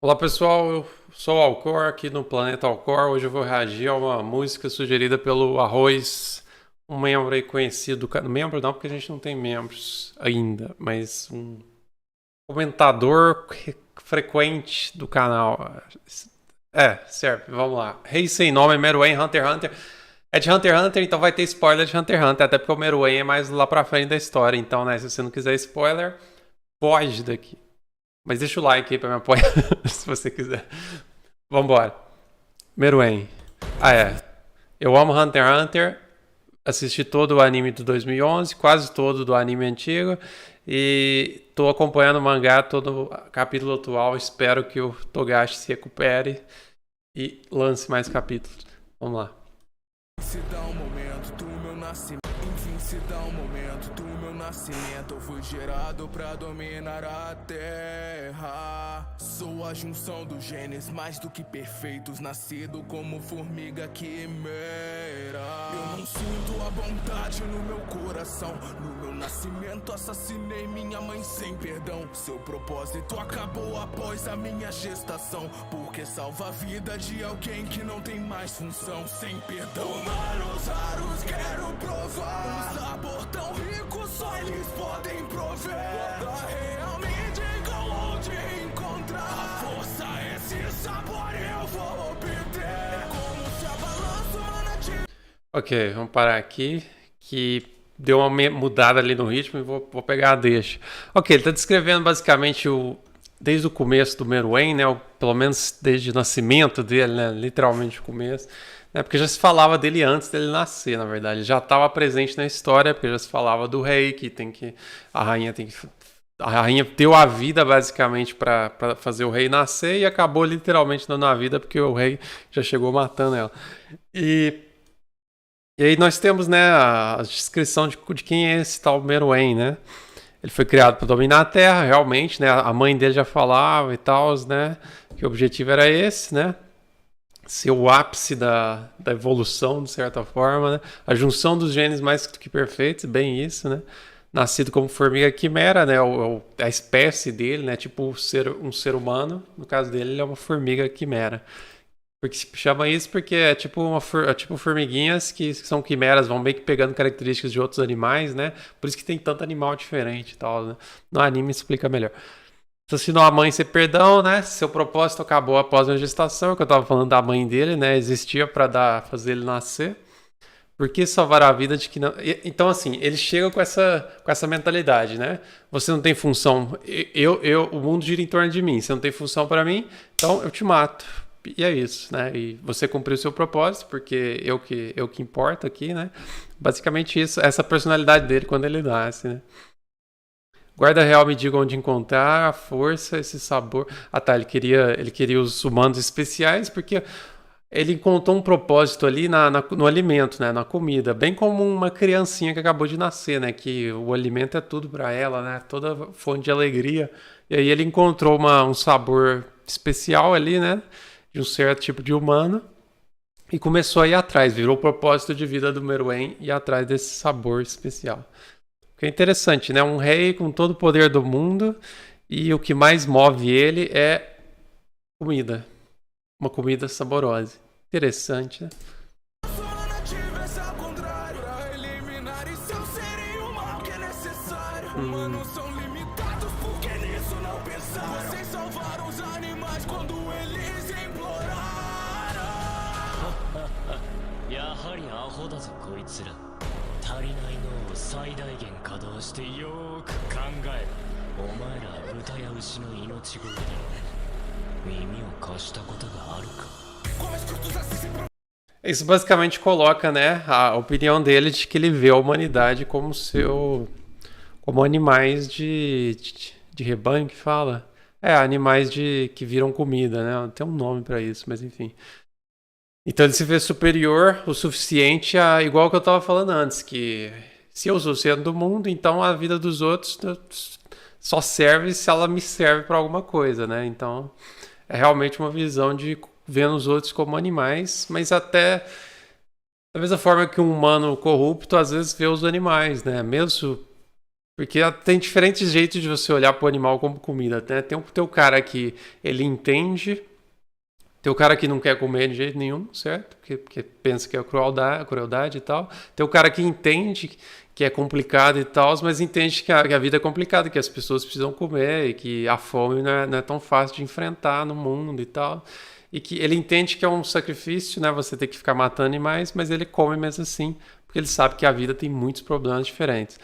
Olá pessoal, eu sou o Alcor aqui no Planeta Alcor. Hoje eu vou reagir a uma música sugerida pelo Arroz, um membro aí conhecido. Membro não, porque a gente não tem membros ainda, mas um comentador frequente do canal. Serve, vamos lá. Rei sem nome, Meruem, Hunter x Hunter. É de Hunter x Hunter, então vai ter spoiler de Hunter x Hunter, até porque o Meruem é mais lá pra frente da história. Então, né, se você não quiser spoiler, foge daqui. Mas deixa o like aí pra me apoiar, se você quiser. Vambora. Meruem. Eu amo Hunter x Hunter. Assisti todo o anime do 2011, quase todo do anime antigo. E tô acompanhando o mangá, todo capítulo atual. Espero que o Togashi se recupere e lance mais capítulos. Vamos lá. Se dá um momento do meu nascimento, enfim, se dá um momento do meu nascimento. Eu fui gerado pra dominar a terra. Sou a junção dos genes mais do que perfeitos, nascido como formiga quimera. Eu não sinto a vontade no meu coração. No meu nascimento assassinei minha mãe sem perdão. Seu propósito acabou após a minha gestação, porque salva a vida de alguém que não tem mais função. Sem perdão. Humanos raros quero provar um sabor tão rico, só eles podem prover. Realmente onde encontrar a força, esse sabor eu vou obter. É como se a balança humana. Ok, vamos parar aqui, que deu uma mudada ali no ritmo e vou pegar a deixa. Ok, ele está descrevendo basicamente desde o começo do Meruem, né, pelo menos desde o nascimento dele, né, literalmente o começo, né, porque já se falava dele antes dele nascer, na verdade. Ele já estava presente na história, porque já se falava do rei, a rainha deu a vida basicamente para fazer o rei nascer e acabou literalmente dando a vida porque o rei já chegou matando ela. E aí nós temos, né, a descrição de quem é esse tal Meruem, né? Ele foi criado para dominar a Terra, realmente, né? A mãe dele já falava e tal, né? Que o objetivo era esse, né? Ser o ápice da evolução, de certa forma, né? A junção dos genes mais do que perfeitos, bem isso, né? Nascido como formiga quimera, né? A espécie dele, né? Tipo um ser humano. No caso dele, ele é uma formiga quimera. Porque se chama isso porque é tipo formiguinhas que são quimeras, vão meio que pegando características de outros animais, né? Por isso que tem tanto animal diferente e tal, né? No anime explica melhor. Assassinou a mãe sem perdão, né? Seu propósito acabou após a gestação, que eu tava falando da mãe dele, né? Existia pra fazer ele nascer. Por que salvar a vida de que não... Então, assim, ele chega com essa mentalidade, né? Você não tem função... o mundo gira em torno de mim. Você não tem função pra mim, então eu te mato. E é isso, né? E você cumpriu o seu propósito, porque eu que importo aqui, né? Basicamente isso, essa personalidade dele quando ele nasce, né? Guarda real me diga onde encontrar a força, esse sabor. Ah tá, ele queria os humanos especiais, porque ele encontrou um propósito ali no alimento, né? Na comida. Bem como uma criancinha que acabou de nascer, né? Que o alimento é tudo para ela, né? Toda fonte de alegria. E aí ele encontrou um sabor especial ali, né? De um certo tipo de humano e começou a ir atrás, virou o propósito de vida do Meruem ir atrás desse sabor especial. O que é interessante, né? Um rei com todo o poder do mundo e o que mais move ele é comida. Uma comida saborosa. Interessante, né? Humanos são limitados porque nisso não pensaram. Vocês salvaram os animais quando eles imploraram. やはりアホだぞこいつら。足りない脳を最大限稼働してよーく考えろ。お前ら豚や牛の命乞いで耳を貸したことがあるか。 Isso basicamente coloca, né, a opinião dele de que ele vê a humanidade como animais de rebanho que fala. Animais que viram comida, né? Tem um nome pra isso, mas enfim. Então ele se vê superior o suficiente igual que eu tava falando antes, que se eu sou o centro do mundo, então a vida dos outros só serve se ela me serve pra alguma coisa, né? Então é realmente uma visão de vendo os outros como animais, mas até da mesma forma que um humano corrupto às vezes vê os animais, né? Mesmo Porque tem diferentes jeitos de você olhar pro animal como comida, né? Tem o cara que ele entende, tem o cara que não quer comer de jeito nenhum, certo? Porque pensa que é crueldade e tal. Tem o cara que entende que é complicado e tal, mas entende que a vida é complicada, que as pessoas precisam comer e que a fome não é tão fácil de enfrentar no mundo e tal. E que ele entende que é um sacrifício, né? Você ter que ficar matando animais, mas ele come mesmo assim, porque ele sabe que a vida tem muitos problemas diferentes.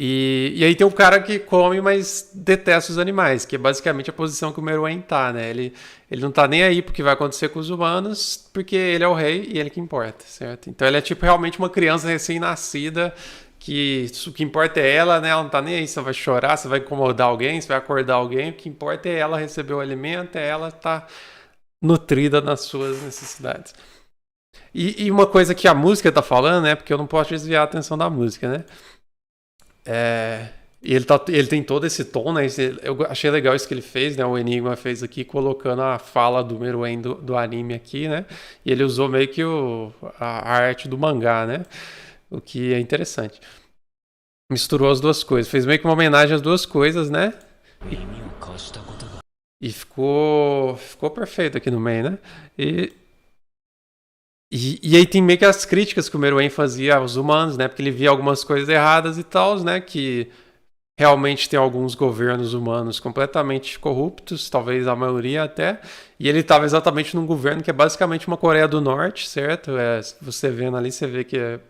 E aí tem o cara que come, mas detesta os animais, que é basicamente a posição que o Meruem tá, né? Ele não tá nem aí pro que vai acontecer com os humanos, porque ele é o rei e ele que importa, certo? Então ele é tipo realmente uma criança recém-nascida, que o que importa é ela, né? Ela não tá nem aí se vai chorar, se vai incomodar alguém, se vai acordar alguém. O que importa é ela receber o alimento, é ela estar nutrida nas suas necessidades. E uma coisa que a música tá falando, né? Porque eu não posso desviar a atenção da música, né? E ele tem todo esse tom, né? Eu achei legal isso que ele fez, né? O Enigma fez aqui, colocando a fala do Meruem do anime aqui, né? E ele usou meio que a arte do mangá, né? O que é interessante. Misturou as duas coisas. Fez meio que uma homenagem às duas coisas, né? E ficou perfeito aqui no meio, né? E aí tem meio que as críticas que o Meruem fazia aos humanos, né? Porque ele via algumas coisas erradas e tal, né? Que realmente tem alguns governos humanos completamente corruptos, talvez a maioria até. E ele estava exatamente num governo que é basicamente uma Coreia do Norte, certo? Você vendo ali, você vê que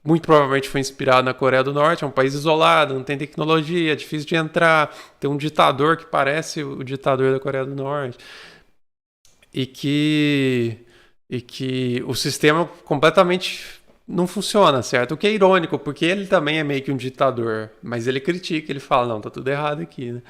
muito provavelmente foi inspirado na Coreia do Norte. É um país isolado, não tem tecnologia, é difícil de entrar. Tem um ditador que parece o ditador da Coreia do Norte. E que o sistema completamente não funciona, certo? O que é irônico, porque ele também é meio que um ditador, mas ele critica, ele fala, não, tá tudo errado aqui, né?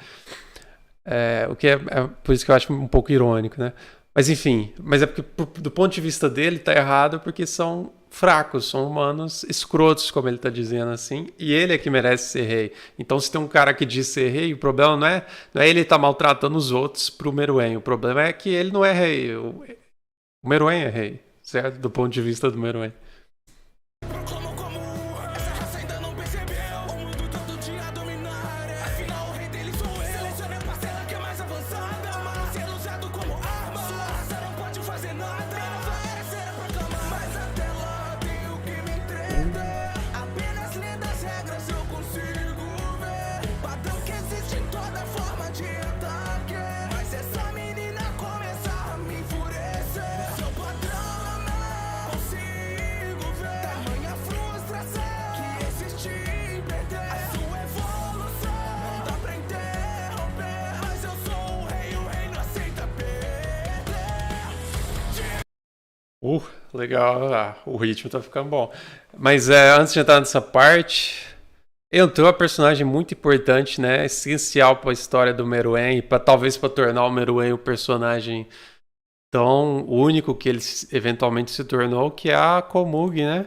O que é por isso que eu acho um pouco irônico, né? Mas enfim, mas é porque do ponto de vista dele tá errado porque são fracos, são humanos escrotos, como ele tá dizendo assim, e ele é que merece ser rei. Então se tem um cara que diz ser rei, o problema não é ele tá maltratando os outros pro Meruem, o problema é que ele não é rei. O Meruem é rei, certo? Do ponto de vista do Meruem. Como essa raça ainda não percebeu o mundo todo dia dominar. Afinal, o rei dele sou eu. Selecione a parcela que é mais avançada. Ser usado como arma. Sua raça não pode fazer nada. Nova era será proclamada. Mas até lá tem o que me entreter. Apenas lendo as regras eu consigo ver o padrão que existe em toda forma de ataque. Mas essa menina começa a me enfurecer. Seu padrão não consigo ver. Tamanha frustração que existe em perder. A sua evolução não dá pra interromper. Mas eu sou o rei não aceita perder. Legal. O ritmo tá ficando bom. Mas antes de entrar nessa parte, entrou a personagem muito importante, né? Essencial para a história do Meruem e talvez para tornar o Meruem o personagem tão único que ele eventualmente se tornou, que é a Komugi, né?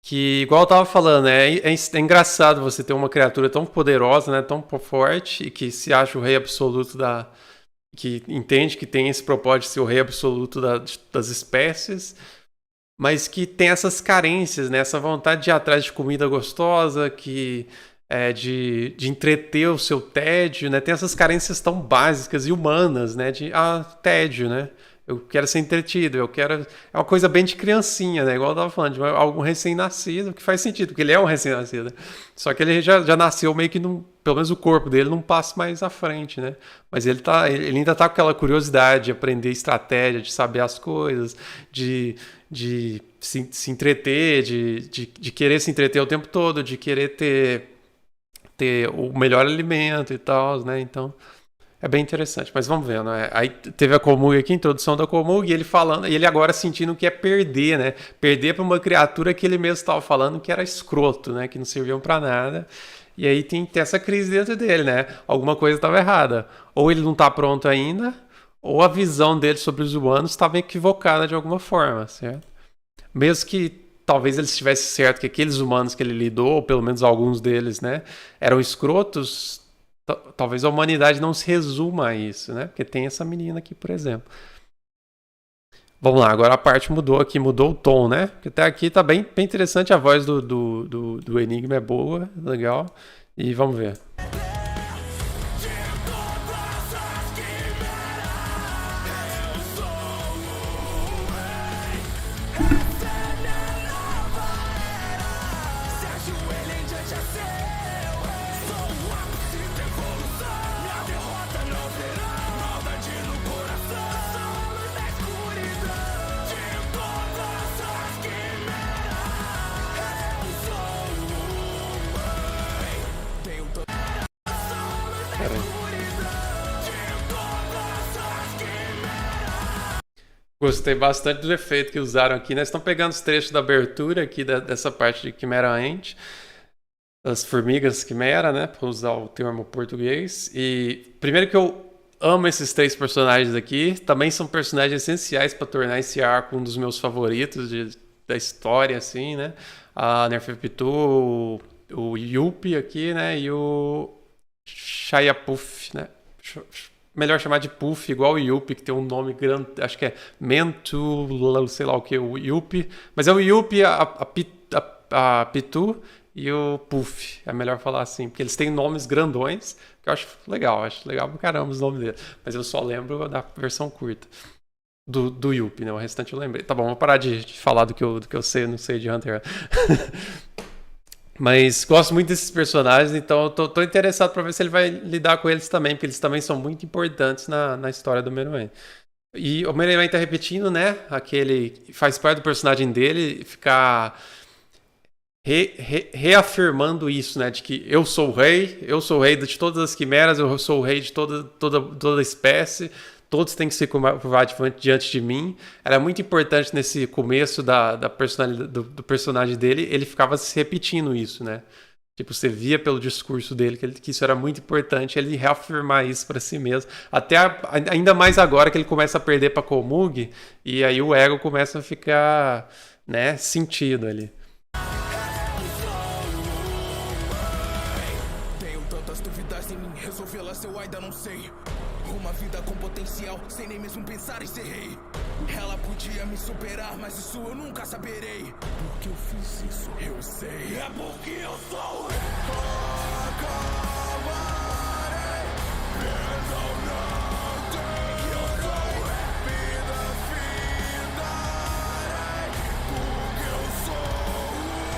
Que, igual eu tava falando, é engraçado você ter uma criatura tão poderosa, né? Tão forte e que se acha o rei absoluto que entende que tem esse propósito de ser o rei absoluto das espécies, mas que tem essas carências, né? Essa vontade de ir atrás de comida gostosa, de entreter o seu tédio, né? Tem essas carências tão básicas e humanas, né? Tédio, né? Eu quero ser entretido, É uma coisa bem de criancinha, né? Igual eu tava falando, de algum recém-nascido, que faz sentido, porque ele é um recém-nascido. Só que ele já nasceu meio que, pelo menos o corpo dele não passa mais à frente, né? Mas ele ainda tá com aquela curiosidade de aprender estratégia, de saber as coisas, de se entreter, de querer se entreter o tempo todo, de querer ter o melhor alimento e tal, né? Então é bem interessante, mas vamos ver, né? Aí teve a Komugi aqui, a introdução da Komugi, e ele falando, e ele agora sentindo que é perder, né? Perder para uma criatura que ele mesmo estava falando que era escroto, né? Que não serviam para nada. E aí tem essa crise dentro dele, né? Alguma coisa estava errada. Ou ele não está pronto ainda, ou a visão dele sobre os humanos estava equivocada de alguma forma, certo? Mesmo que talvez ele estivesse certo que aqueles humanos que ele lidou, ou pelo menos alguns deles, né? Eram escrotos. Talvez a humanidade não se resuma a isso, né? Porque tem essa menina aqui, por exemplo. Vamos lá, agora a parte mudou aqui, mudou o tom, né? Porque até aqui tá bem interessante, a voz do Enigma é boa, legal. E vamos ver. Pera aí. Gostei bastante do efeito que usaram aqui, né? Estão pegando os trechos da abertura aqui dessa parte de Chimera Ant, as formigas Quimera, né? Para usar o termo português. E primeiro que eu amo esses 3 personagens aqui, também são personagens essenciais para tornar esse arco um dos meus favoritos da história, assim, né? A Neferpitou, o Yuppie aqui, né? E o Shayapuf, né? Melhor chamar de Puff, igual o Yuppie, que tem um nome grande, acho que é Mentu, sei lá o que, o Yuppie. Mas é o Yuppie, a Pitu e o Puff. É melhor falar assim, porque eles têm nomes grandões, que eu acho legal pra caramba os nomes deles. Mas eu só lembro da versão curta do Yuppie, né? O restante eu lembrei. Tá bom, vou parar de falar do que eu sei, não sei de Hunter. Mas gosto muito desses personagens, então eu tô interessado pra ver se ele vai lidar com eles também, porque eles também são muito importantes na história do Meruem. E o Meruem tá repetindo, né? Aquele faz parte do personagem dele ficar reafirmando isso, né? De que eu sou o rei de todas as quimeras, eu sou o rei de toda espécie. Todos têm que se curvar diante de mim. Era muito importante nesse começo da personalidade, do personagem dele, ele ficava se repetindo isso, né? Tipo, você via pelo discurso dele que isso era muito importante, ele reafirmar isso para si mesmo. Até ainda mais agora que ele começa a perder para Komugi, e aí o ego começa a ficar, né, sentido ali. Tenho tantas dúvidas em mim, resolvê-las eu ainda não sei. Uma vida com potencial, sem nem mesmo pensar em ser rei. Ela podia me superar, mas isso eu nunca saberei. Por que eu fiz isso? Eu sei. É porque eu sou o rei. Acabarei. Perdão não tem. Eu sou o rei. Vida fidarei. Porque eu sou o rei.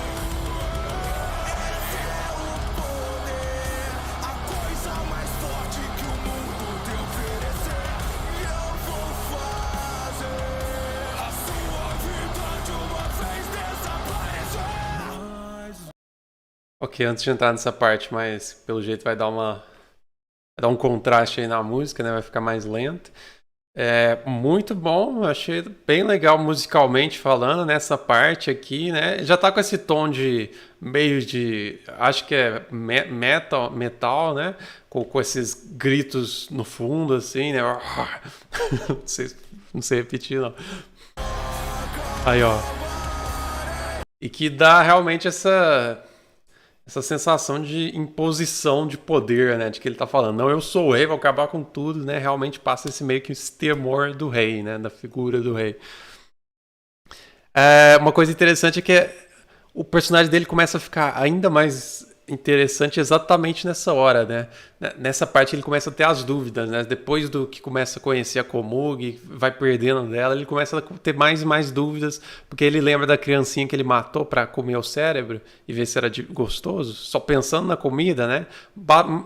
Esse é o poder. A coisa mais forte que o mundo tem a oferecer. E eu vou fazer a sua vida de uma vez desaparecer. Ok, antes de entrar nessa parte, mas pelo jeito vai dar um contraste aí na música, né? Vai ficar mais lento. É muito bom, achei bem legal musicalmente falando nessa parte aqui, né? Já tá com esse tom de meio de, acho que é metal, né? Com esses gritos no fundo, assim, né? Não sei repetir, não. Aí, ó. E que dá realmente essa sensação de imposição de poder, né? De que ele tá falando, não, eu sou o rei, vou acabar com tudo, né? Realmente passa esse meio que esse temor do rei, né? Da figura do rei. Uma coisa interessante é que o personagem dele começa a ficar ainda mais interessante exatamente nessa hora, né? Nessa parte ele começa a ter as dúvidas, né? Depois do que começa a conhecer a Komugi, vai perdendo dela, ele começa a ter mais e mais dúvidas, porque ele lembra da criancinha que ele matou para comer o cérebro e ver se era gostoso, só pensando na comida, né?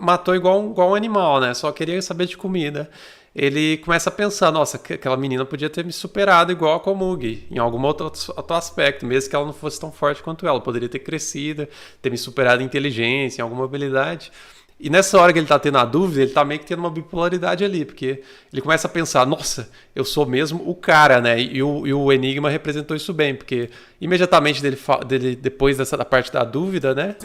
Matou igual um animal, né? Só queria saber de comida. Ele começa a pensar, nossa, aquela menina podia ter me superado igual a Komugi, em algum outro aspecto, mesmo que ela não fosse tão forte quanto ela. Poderia ter crescido, ter me superado em inteligência, em alguma habilidade. E nessa hora que ele tá tendo a dúvida, ele tá meio que tendo uma bipolaridade ali, porque ele começa a pensar, nossa, eu sou mesmo o cara, né? E o Enigma representou isso bem, porque imediatamente dele depois da parte da dúvida, né?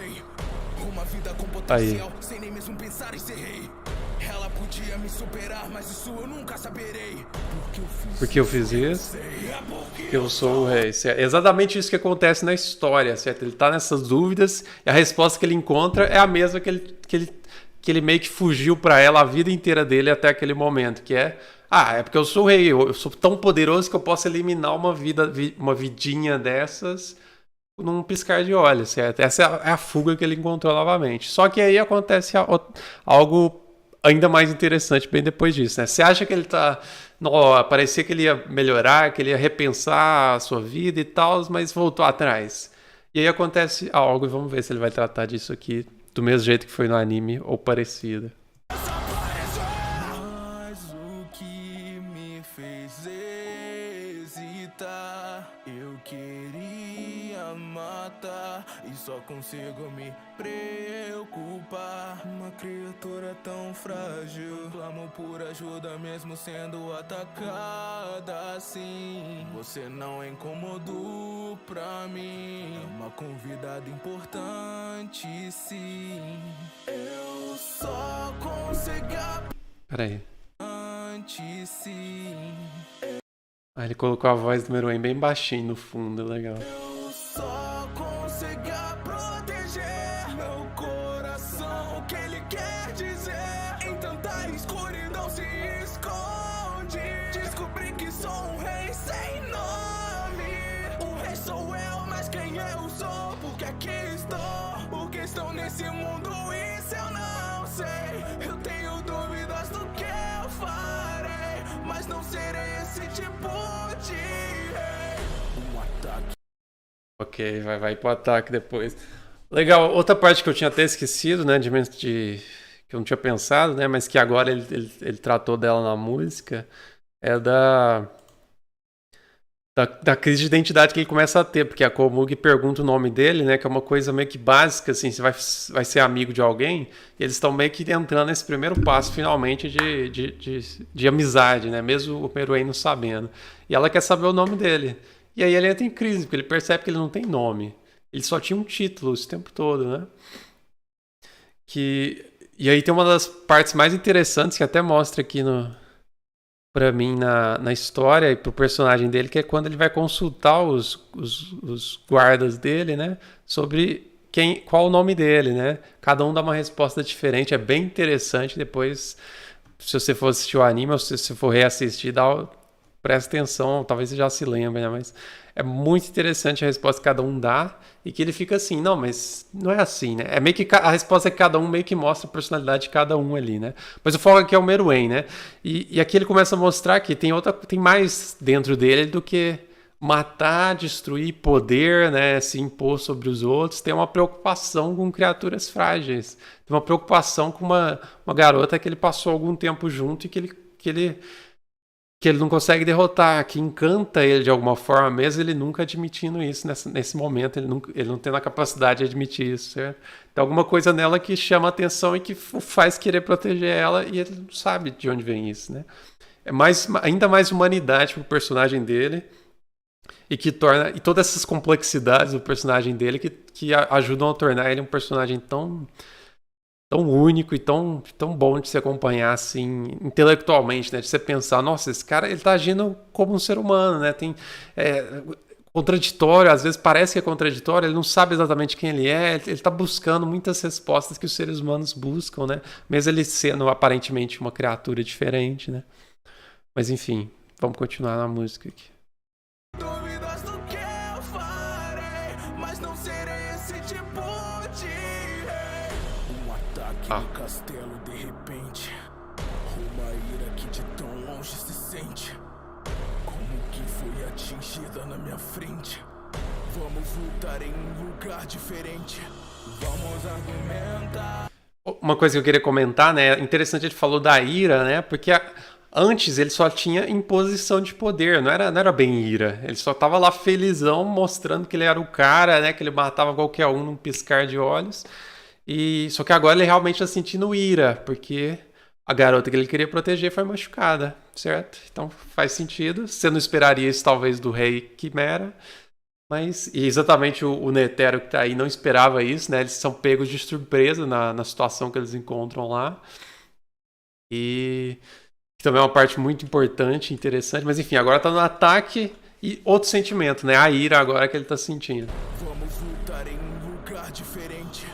Uma vida com potencial, sem nem mesmo pensar em ser rei. Ela podia me superar, mas isso eu nunca saberei. Porque eu fiz isso, eu sou o rei. Certo? É exatamente isso que acontece na história, certo? Ele tá nessas dúvidas e a resposta que ele encontra é a mesma que ele meio que fugiu para ela a vida inteira dele até aquele momento, que é Ah, é porque eu sou o rei, eu sou tão poderoso que eu posso eliminar uma vidinha dessas num piscar de olhos, certo? Essa é a fuga que ele encontrou novamente. Só que aí acontece algo ainda mais interessante bem depois disso, né? Você acha que ele tá... Não, parecia que ele ia melhorar, que ele ia repensar a sua vida e tal, mas voltou atrás. E aí acontece algo, e vamos ver se ele vai tratar disso aqui do mesmo jeito que foi no anime ou parecido. Mas o que me fez hesitar, eu queria matar e só consigo me preocupar. Uma criatura tão frágil, clamo por ajuda mesmo sendo atacada assim. Você não é incômodo pra mim, é uma convidada importante sim. Eu só consegui Peraí. antes sim. Ah, ele colocou a voz do Meruem bem baixinho no fundo, legal. Eu só consegui proteger meu coração. O que ele quer dizer? Em tanta escuridão se esconde. Descobri que sou um rei sem nome. O rei sou eu, mas quem eu sou? Porque aqui estou. Porque estou nesse mundo, isso eu não sei. Eu tenho dúvidas do que eu farei, mas não serei esse tipo de rei. Um ataque. Ok, vai pro ataque depois. Legal, outra parte que eu tinha até esquecido, né, que eu não tinha pensado, né, mas que agora ele tratou dela na música, é da crise de identidade que ele começa a ter, porque a Komugi pergunta o nome dele, né, que é uma coisa meio que básica, assim, você vai ser amigo de alguém, e eles estão meio que entrando nesse primeiro passo, finalmente, de amizade, né, mesmo o Meruem não sabendo. E ela quer saber o nome dele. E aí ele entra em crise, porque ele percebe que ele não tem nome. Ele só tinha um título esse tempo todo, né? E aí tem uma das partes mais interessantes que até mostra aqui pra mim na história e pro personagem dele, que é quando ele vai consultar os guardas dele, né? Sobre qual o nome dele, né? Cada um dá uma resposta diferente, é bem interessante. Depois, se você for assistir o anime ou se você for reassistir, presta atenção, talvez você já se lembre, né? Mas é muito interessante a resposta que cada um dá e que ele fica assim, não, mas não é assim, né? É meio que a resposta que cada um meio que mostra a personalidade de cada um ali, né? Mas o foco aqui é o Meruem, né? E aqui ele começa a mostrar que tem mais dentro dele do que matar, destruir, poder, né? Se impor sobre os outros. Tem uma preocupação com criaturas frágeis. Tem uma preocupação com uma garota que ele passou algum tempo junto e que ele não consegue derrotar, que encanta ele de alguma forma, mesmo ele nunca admitindo isso nesse momento, ele não tendo a capacidade de admitir isso, certo? Tem alguma coisa nela que chama a atenção e que o faz querer proteger ela, e ele não sabe de onde vem isso, né? É ainda mais humanidade pro personagem dele, e todas essas complexidades do personagem dele que ajudam a tornar ele um personagem tão único e tão bom de se acompanhar, assim, intelectualmente, né? De você pensar, nossa, esse cara, ele tá agindo como um ser humano, né? Contraditório, às vezes parece que é contraditório, ele não sabe exatamente quem ele é, ele tá buscando muitas respostas que os seres humanos buscam, né? Mesmo ele sendo aparentemente uma criatura diferente, né? Mas enfim, vamos continuar na música aqui. Dúvidas do que eu farei, mas não serei esse tipo de rei. Um ataque no castelo de repente, uma ira que de tão longe se sente, como que foi atingida na minha frente. Vamos lutar em um lugar diferente, vamos argumentar. Uma coisa que eu queria comentar, né? Interessante, ele falou da ira, né? Porque antes ele só tinha imposição de poder, não era bem ira. Ele só tava lá felizão, mostrando que ele era o cara, né? Que ele matava qualquer um num piscar de olhos. Só que agora ele realmente tá sentindo ira, porque a garota que ele queria proteger foi machucada, certo? Então faz sentido. Você não esperaria isso talvez do rei Quimera. E exatamente o Netero que tá aí não esperava isso, né? Eles são pegos de surpresa na situação que eles encontram lá. E também é uma parte muito importante, interessante. Mas enfim, agora tá no ataque e outro sentimento, né? A ira agora que ele tá sentindo. Vamos lutar em um lugar diferente,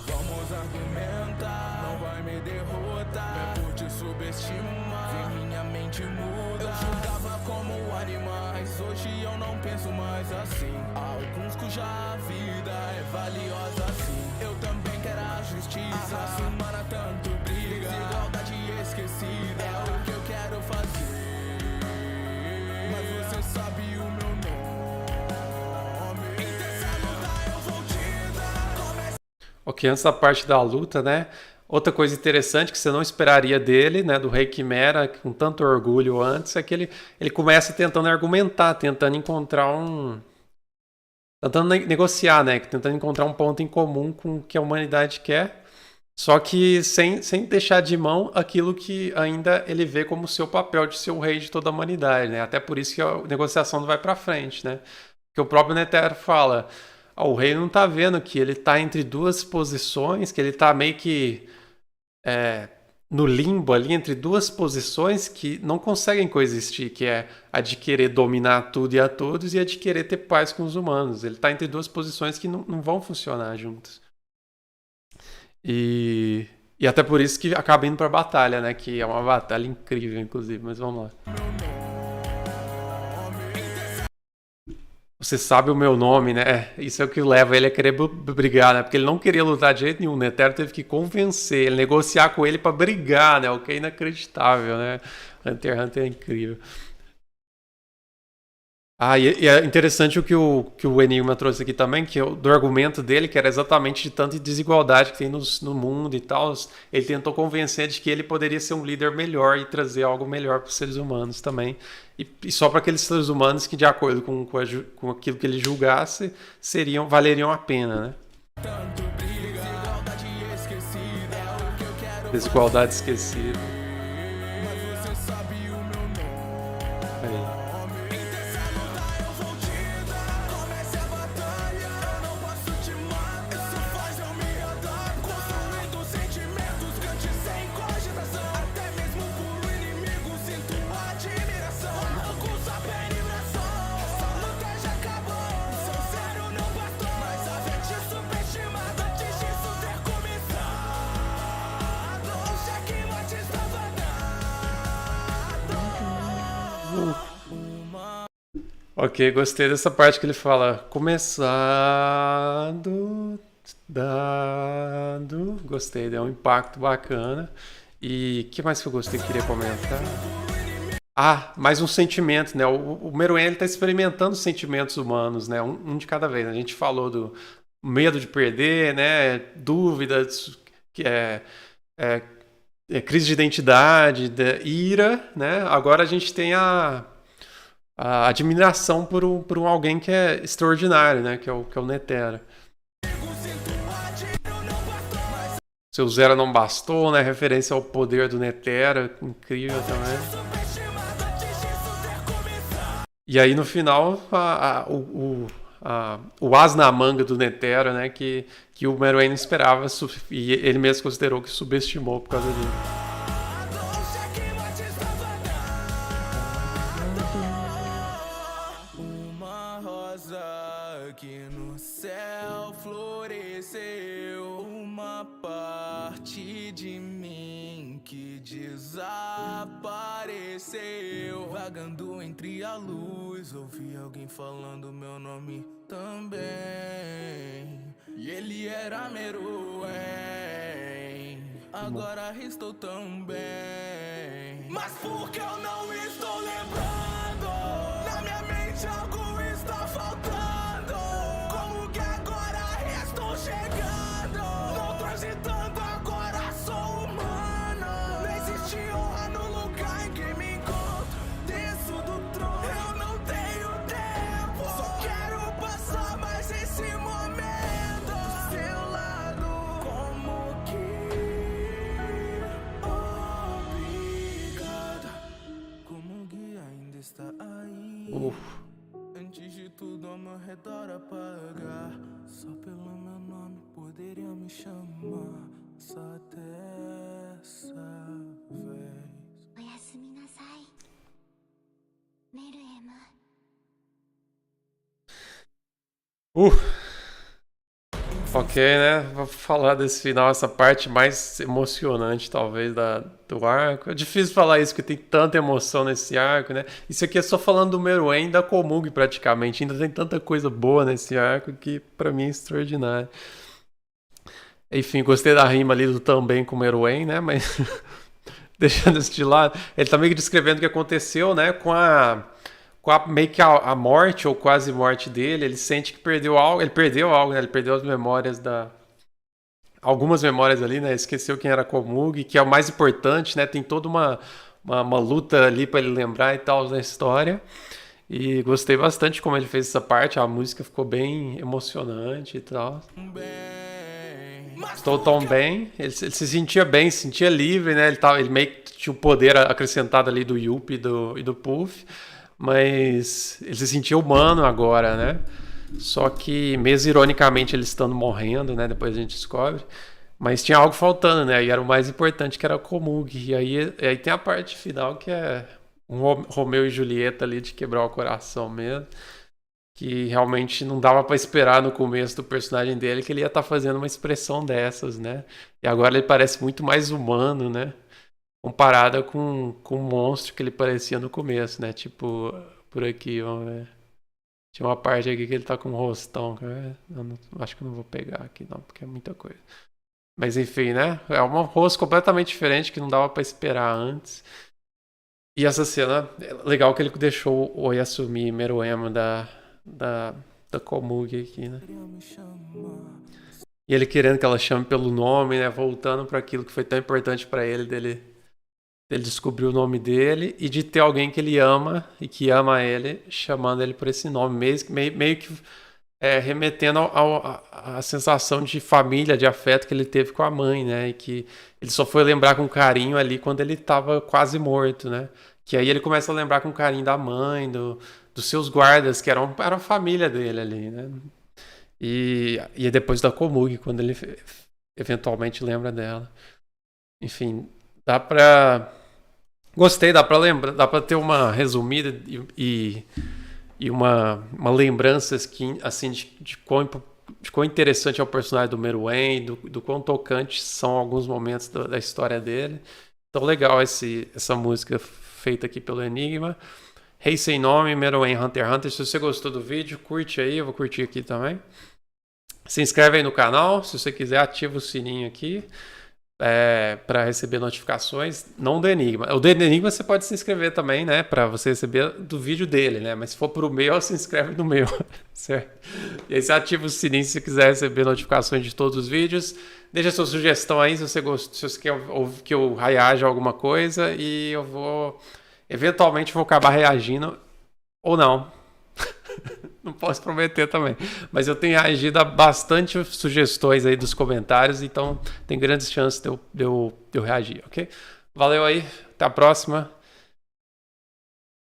vamos argumentar. Não vai me derrotar, é por te subestimar. Vem minha mente mente muda. Eu julgava como animais, hoje eu não penso mais assim. Alguns cuja vida é valiosa assim. Eu também quero a justiça. A raça humana tanto briga, desigualdade esquecida é o que eu quero fazer. Mas você sabe o meu nome. Intensa luta eu vou te dar. Ok, antes da parte da luta, né? Outra coisa interessante que você não esperaria dele, né, do Rei Quimera, com tanto orgulho antes, é que ele começa tentando argumentar, tentando encontrar tentando negociar, né, tentando encontrar um ponto em comum com o que a humanidade quer, só que sem deixar de mão aquilo que ainda ele vê como seu papel de ser o rei de toda a humanidade, né? Até por isso que a negociação não vai para frente, né? Porque o próprio Netero fala, o rei não tá vendo que ele tá entre duas posições, que ele tá meio que no limbo ali entre duas posições que não conseguem coexistir, que é a de querer dominar tudo e a todos e a de querer ter paz com os humanos. Ele está entre duas posições que não vão funcionar juntas. E até por isso que acaba indo para a batalha, né? Que é uma batalha incrível, inclusive. Mas vamos lá. Você sabe o meu nome, né? Isso é o que leva ele a querer brigar, né? Porque ele não queria lutar de jeito nenhum. O Netero teve que convencer ele, negociar com ele para brigar, né? O que é inacreditável, né? Hunter x Hunter é incrível. E é interessante o que o Enigma trouxe aqui também, que do argumento dele, que era exatamente de tanta desigualdade que tem no mundo e tal, ele tentou convencer de que ele poderia ser um líder melhor e trazer algo melhor para os seres humanos também. E só para aqueles seres humanos que, de acordo com aquilo que ele julgasse, valeriam a pena, né? Desigualdade esquecida. Aí. Ok, gostei dessa parte que ele fala começado, dado. Gostei, deu um impacto bacana. E o que mais que eu gostei que eu queria comentar? Mais um sentimento, né? O Meruem ele tá experimentando os sentimentos humanos, né? Um de cada vez. A gente falou do medo de perder, né? Dúvidas, que crise de identidade, ira, né? Agora a gente tem a admiração por alguém que é extraordinário, né? Que é o Netero. Seu Zero não bastou, né? Referência ao poder do Netero, incrível também. E aí no final o as na manga do Netero, né? Que o Meruem não esperava e ele mesmo considerou que subestimou por causa disso. Que no céu floresceu uma parte de mim que desapareceu. Vagando entre a luz, ouvi alguém falando meu nome também. E ele era Meruem. Agora estou tão bem. Mas por que eu não estou lembrando? Na minha mente algo está faltando. Chegando, não transitando, agora sou humano. Não existe honra no lugar em que me encontro. Desço do trono, eu não tenho tempo. Só quero passar mais esse momento do seu lado. Como que obrigado. Como o guia ainda está aí. Antes de tudo ao meu redor apagar. Só pelo meu nome poderia me chamar. Só dessa vez. Oyasuminasai, Meruem. Ok, né? Vou falar desse final, essa parte mais emocionante, talvez, do arco. É difícil falar isso, porque tem tanta emoção nesse arco, né? Isso aqui é só falando do Meruem e da Komugi, praticamente. Ainda tem tanta coisa boa nesse arco que, pra mim, é extraordinário. Enfim, gostei da rima ali do também com o Meruem, né? Mas, deixando isso de lado, ele tá meio que descrevendo o que aconteceu, né? Meio que a morte ou quase morte dele, ele sente que perdeu algo, né? Ele perdeu as memórias algumas memórias ali, né? Esqueceu quem era Komugi, que é o mais importante, né? Tem toda uma luta ali para ele lembrar e tal da história. E gostei bastante como ele fez essa parte, a música ficou bem emocionante e tal. Estou tão bem, ele se sentia bem, se sentia livre, né? Ele meio que tinha o poder acrescentado ali do Yuppie e do Puff. Mas ele se sentia humano agora, né? Só que, mesmo ironicamente, ele estando morrendo, né? Depois a gente descobre. Mas tinha algo faltando, né? E era o mais importante, que era o Komugi. E aí tem a parte final, que é um Romeu e Julieta ali, de quebrar o coração mesmo. Que realmente não dava pra esperar no começo do personagem dele que ele ia estar fazendo uma expressão dessas, né? E agora ele parece muito mais humano, né? Comparada com o monstro que ele parecia no começo, né? Tipo, por aqui, vamos ver. Tinha uma parte aqui que ele tá com um rostão. Acho que eu não vou pegar aqui não, porque é muita coisa. Mas enfim, né? É um rosto completamente diferente que não dava pra esperar antes. E essa cena, é legal que ele deixou o Oyasumi Meruema da Komugi aqui, né? E ele querendo que ela chame pelo nome, né? Voltando para aquilo que foi tão importante para ele, dele descobrir o nome dele e de ter alguém que ele ama e que ama ele, chamando ele por esse nome, meio que remetendo à sensação de família, de afeto que ele teve com a mãe, né? E que ele só foi lembrar com carinho ali quando ele estava quase morto, né? Que aí ele começa a lembrar com carinho da mãe, dos seus guardas, que eram a família dele ali, né? E depois da Komugi, quando ele eventualmente lembra dela. Enfim, dá pra... Gostei, dá pra lembrar, dá pra ter uma resumida e uma lembrança assim, de quão interessante é o personagem do Meruem, do quão tocantes são alguns momentos da história dele. Então legal essa música feita aqui pelo Enigma. Rei Sem Nome, Meruem, Hunter x Hunter. Se você gostou do vídeo, curte aí, eu vou curtir aqui também. Se inscreve aí no canal, se você quiser ativa o sininho aqui. Para receber notificações, não do Enigma. O do Enigma você pode se inscrever também, né? Para você receber do vídeo dele, né? Mas se for pro meu, se inscreve no meu, certo? E aí você ativa o sininho se você quiser receber notificações de todos os vídeos. Deixa sua sugestão aí se você quer que eu reaja a alguma coisa e eu eventualmente vou acabar reagindo ou não. Não posso prometer também. Mas eu tenho reagido a bastante sugestões aí dos comentários, então tem grandes chances de eu reagir, ok? Valeu aí, até a próxima.